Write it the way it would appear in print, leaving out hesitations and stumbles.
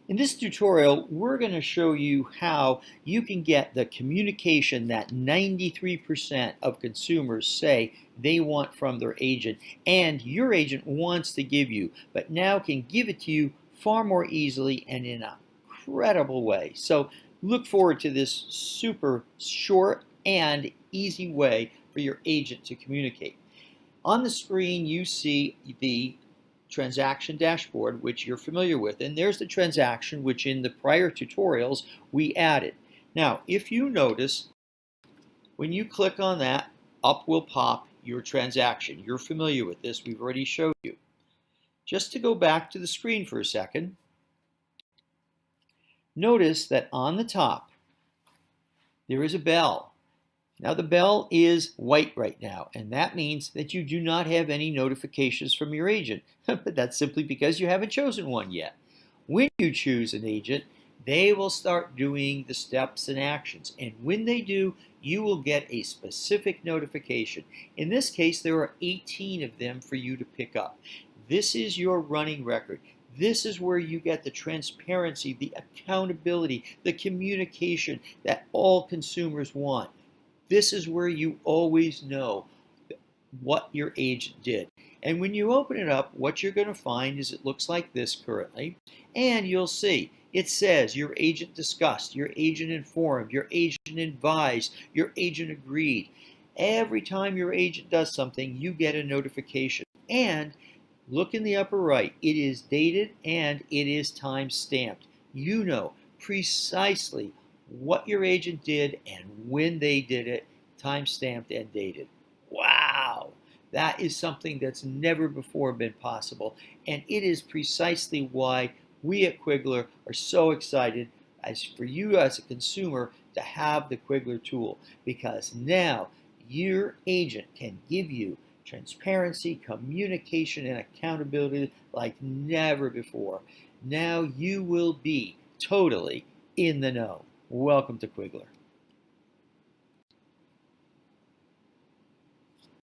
In this tutorial, we're going to show you how you can get the communication that 93% of consumers say they want from their agent and your agent wants to give you, but now can give it to you far more easily and in an incredible way. So look forward to this super short and easy way for your agent to communicate. On the screen, you see the transaction dashboard, which you're familiar with, and there's the transaction which in the prior tutorials we added. Now, if you notice, when you click on that, up will pop your transaction. You're familiar with this, we've already showed you. Just to go back to the screen for a second, notice that on the top there is a bell. Now the bell is white right now, and that means that you do not have any notifications from your agent. But that's simply because you haven't chosen one yet. When you choose an agent, they will start doing the steps and actions. And when they do, you will get a specific notification. In this case, there are 18 of them for you to pick up. This is your running record. This is where you get the transparency, the accountability, the communication that all consumers want. This is where you always know what your agent did. And when you open it up, what you're going to find is it looks like this currently. And you'll see it says your agent discussed, your agent informed, your agent advised, your agent agreed. Every time your agent does something, you get a notification. And look in the upper right, it is dated and it is time stamped. You know precisely what your agent did and when they did it, time stamped and dated. Wow! That is something that's never before been possible, and it is precisely why we at Quigler are so excited as for you as a consumer to have the Quigler tool, because now your agent can give you transparency, communication, and accountability like never before. Now you will be totally in the know. Welcome to Quigler.